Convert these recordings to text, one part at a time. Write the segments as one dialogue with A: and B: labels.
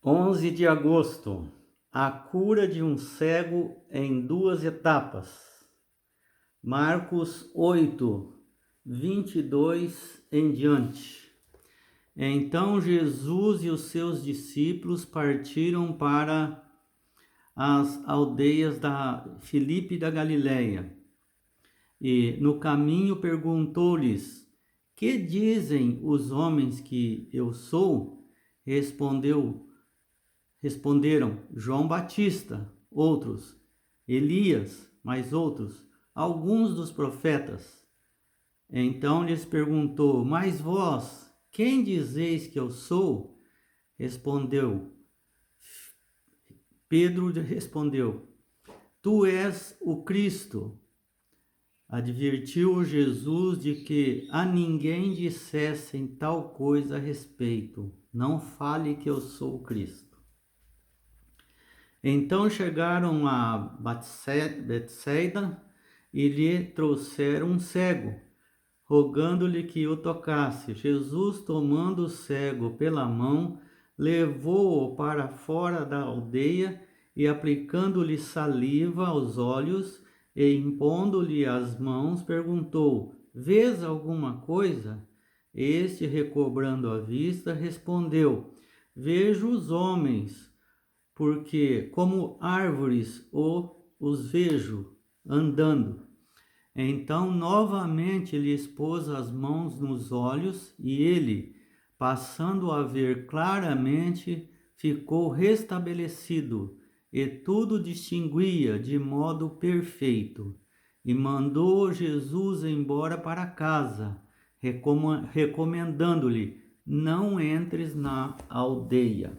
A: 11 de agosto, a cura de um cego em 2 etapas. Marcos 8, 22 em diante. Então Jesus e os seus discípulos partiram para as aldeias da Filipe da Galileia. E no caminho perguntou-lhes: Que dizem os homens que eu sou? Responderam: João Batista, outros, Elias, mais outros, alguns dos profetas. Então lhes perguntou: Mas vós, quem dizeis que eu sou? Respondeu. Pedro respondeu: Tu és o Cristo. Advertiu Jesus de que a ninguém dissessem tal coisa a respeito. Não fale que eu sou o Cristo. Então chegaram a Betsaida e lhe trouxeram um cego, rogando-lhe que o tocasse. Jesus, tomando o cego pela mão, levou-o para fora da aldeia e, aplicando-lhe saliva aos olhos e impondo-lhe as mãos, perguntou: Vês alguma coisa? Este, recobrando a vista, respondeu: Vejo os homens, porque como árvores os vejo andando. Então novamente lhe expôs as mãos nos olhos, e ele, passando a ver claramente, ficou restabelecido, e tudo distinguia de modo perfeito. E mandou Jesus embora para casa, recomendando-lhe: Não entres na aldeia.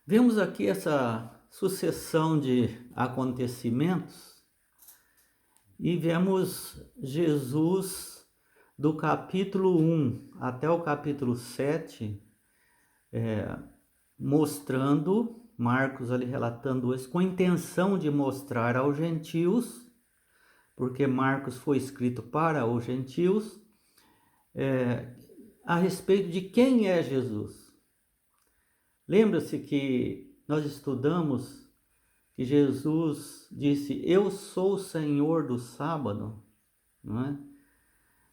A: Vemos aqui essa sucessão de acontecimentos e vemos Jesus do capítulo 1 até o capítulo 7, mostrando, Marcos ali relatando isso, com a intenção de mostrar aos gentios, porque Marcos foi escrito para os gentios, a respeito de quem é Jesus. Lembra-se que nós estudamos que Jesus disse: Eu sou o Senhor do sábado, não é?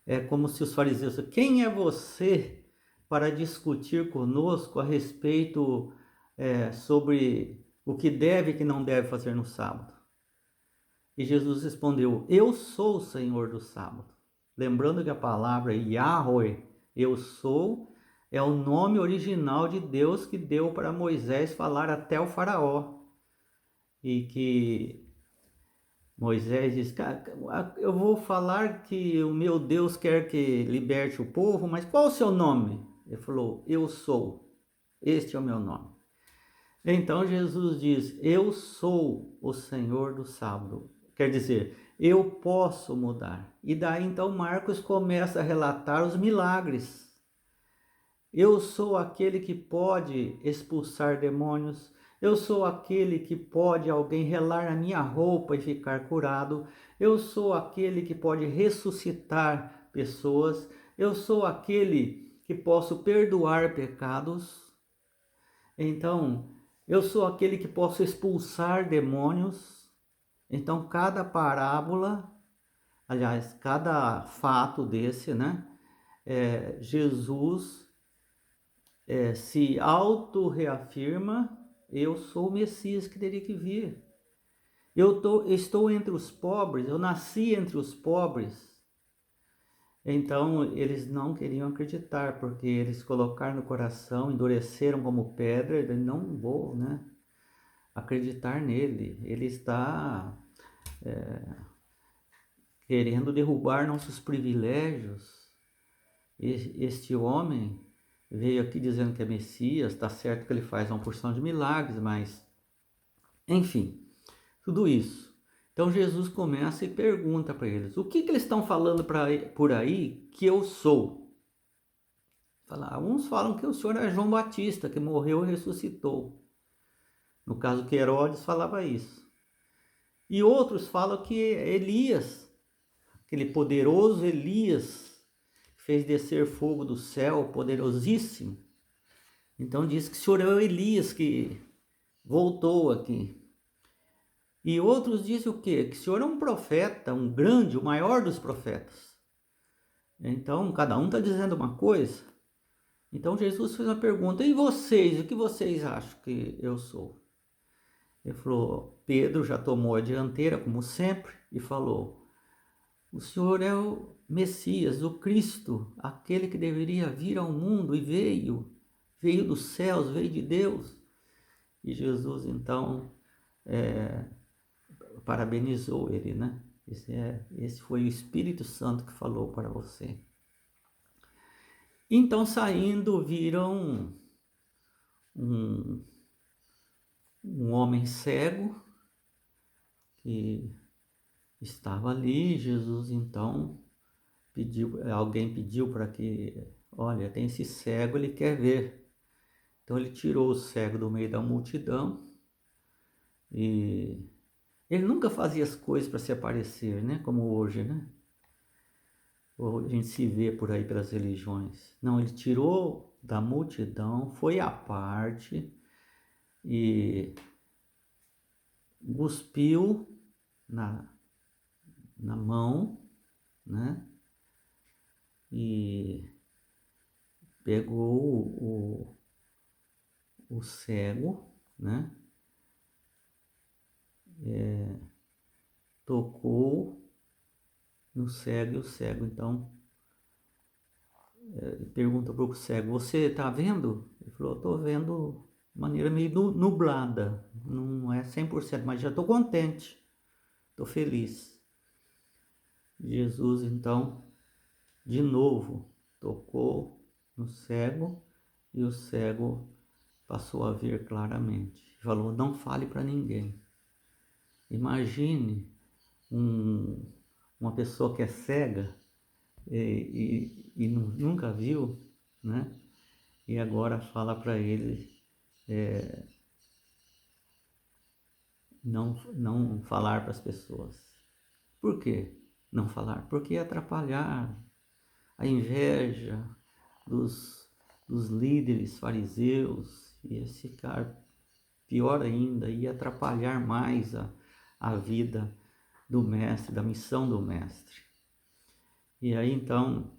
A: É como se os fariseus: quem é você para discutir conosco a respeito sobre o que deve e que não deve fazer no sábado? E Jesus respondeu: Eu sou o Senhor do sábado. Lembrando que a palavra Yahweh, eu sou, é o nome original de Deus que deu para Moisés falar até o faraó. E que Moisés diz: eu vou falar que o meu Deus quer que liberte o povo, mas qual o seu nome? Ele falou: Eu sou, este é o meu nome. Então Jesus diz: Eu sou o Senhor do sábado. Quer dizer, eu posso mudar. E daí então Marcos começa a relatar os milagres. Eu sou aquele que pode expulsar demônios. Eu sou aquele que pode alguém relar na minha roupa e ficar curado. Eu sou aquele que pode ressuscitar pessoas. Eu sou aquele que posso perdoar pecados. Então, eu sou aquele que posso expulsar demônios. Então, cada parábola, aliás, cada fato desse, né? Jesus se auto-reafirma: eu sou o Messias que teria que vir. Estou entre os pobres, eu nasci entre os pobres. Então eles não queriam acreditar, porque eles colocaram no coração, endureceram como pedra. Ele: não vou, né, acreditar nele. Ele está querendo derrubar nossos privilégios. Este homem veio aqui dizendo que é Messias. Está certo que ele faz uma porção de milagres, mas enfim, tudo isso. Então Jesus começa e pergunta para eles: o que eles estão falando por aí que eu sou? Uns falam que o Senhor é João Batista, que morreu e ressuscitou. No caso que Herodes falava isso. E outros falam que é Elias, aquele poderoso Elias, que fez descer fogo do céu, poderosíssimo. Então diz que o senhor é o Elias que voltou aqui. E outros dizem o quê? Que o senhor é um profeta, um grande, o maior dos profetas. Então cada um está dizendo uma coisa. Então Jesus fez uma pergunta: e vocês, o que vocês acham que eu sou? Ele falou, Pedro já tomou a dianteira, como sempre, e falou: o Senhor é o Messias, o Cristo, aquele que deveria vir ao mundo e veio dos céus, veio de Deus. E Jesus então parabenizou ele, né? Esse foi o Espírito Santo que falou para você. Então saindo viram um homem cego que estava ali. Jesus então alguém pediu para que, olha, tem esse cego, ele quer ver. Então ele tirou o cego do meio da multidão e ele nunca fazia as coisas para se aparecer, né? Como hoje, né? Ou a gente se vê por aí pelas religiões. Não, ele tirou da multidão, foi à parte e cuspiu na mão, né? E pegou o cego, né? Tocou no cego e o cego então pergunta para o cego: você está vendo? Ele falou: estou vendo de maneira meio nublada, não é 100%, mas já estou contente, estou feliz. Jesus então de novo tocou no cego e o cego passou a ver claramente. Falou: não fale para ninguém. Imagine uma pessoa que é cega e nunca viu, né? E agora fala para ele não falar para as pessoas. Por quê não falar? Porque ia atrapalhar a inveja dos líderes fariseus, ia ficar pior ainda, ia atrapalhar mais a vida do mestre, da missão do mestre. E aí então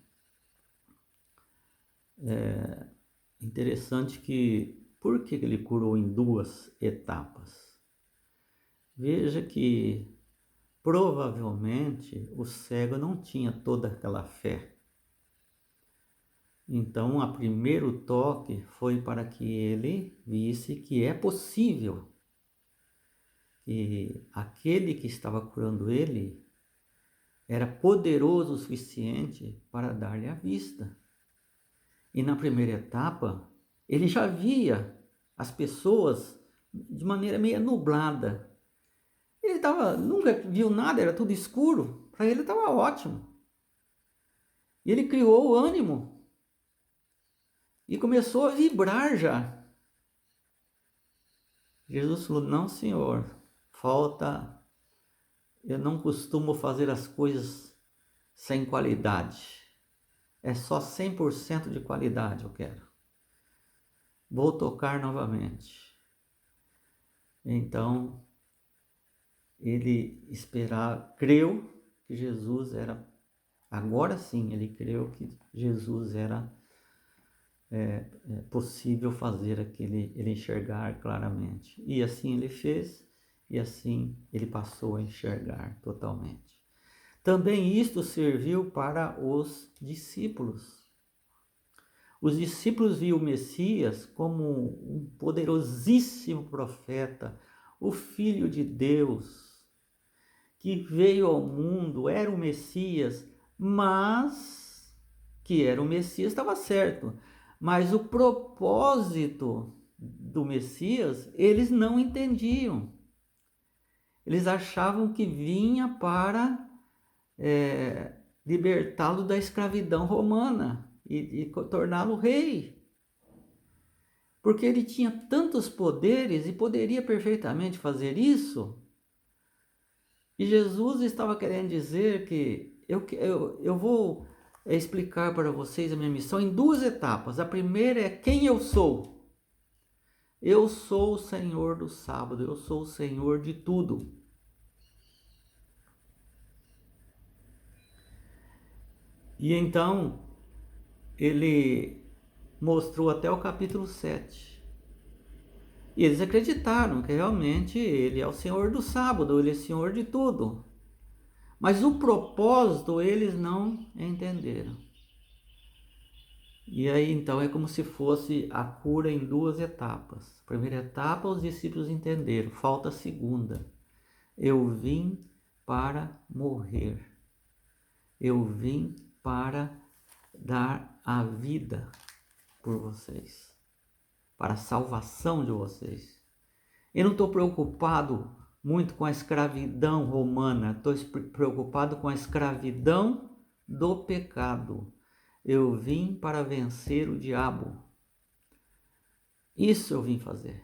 A: interessante que por que ele curou em duas etapas? Veja que provavelmente o cego não tinha toda aquela fé. Então, o primeiro toque foi para que ele visse que é possível, que aquele que estava curando ele era poderoso o suficiente para dar-lhe a vista. E na primeira etapa, ele já via as pessoas de maneira meio nublada. Ele nunca viu nada, era tudo escuro. Para ele estava ótimo. E ele criou o ânimo e começou a vibrar já. Jesus falou: não, senhor, falta. Eu não costumo fazer as coisas sem qualidade. É só 100% de qualidade eu quero. Vou tocar novamente. Então, ele creu que Jesus era, agora sim, ele creu que Jesus era possível fazer ele enxergar claramente. E assim ele fez, e assim ele passou a enxergar totalmente. Também isto serviu para os discípulos. Os discípulos viam o Messias como um poderosíssimo profeta, o Filho de Deus, que veio ao mundo, era o Messias, mas que era o Messias estava certo. Mas o propósito do Messias, eles não entendiam. Eles achavam que vinha para libertá-lo da escravidão romana e torná-lo rei. Porque ele tinha tantos poderes e poderia perfeitamente fazer isso. E Jesus estava querendo dizer que eu vou explicar para vocês a minha missão em duas etapas. A primeira é quem eu sou. Eu sou o Senhor do sábado, eu sou o Senhor de tudo. E então ele mostrou até o capítulo 7. E eles acreditaram que realmente ele é o Senhor do sábado, ele é Senhor de tudo. Mas o propósito eles não entenderam. E aí então é como se fosse a cura em duas etapas. Primeira etapa, os discípulos entenderam, falta a segunda. Eu vim para morrer. Eu vim para dar a vida por vocês, para a salvação de vocês. Eu não estou preocupado muito com a escravidão romana, estou preocupado com a escravidão do pecado. Eu vim para vencer o diabo. Isso eu vim fazer.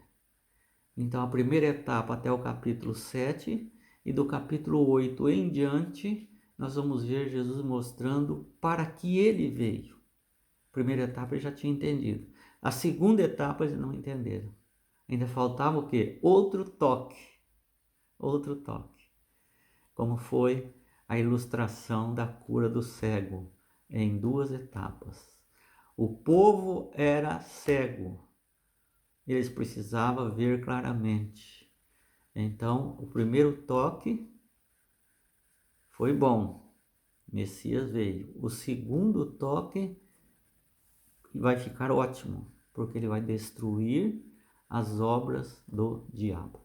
A: Então, a primeira etapa até o capítulo 7 e do capítulo 8 em diante, nós vamos ver Jesus mostrando para que ele veio. A primeira etapa ele já tinha entendido. A segunda etapa eles não entenderam. Ainda faltava o quê? Outro toque. Outro toque. Como foi a ilustração da cura do cego em duas etapas. O povo era cego. Eles precisavam ver claramente. Então, o primeiro toque foi bom. Messias veio. O segundo toque vai ficar ótimo, porque ele vai destruir as obras do diabo.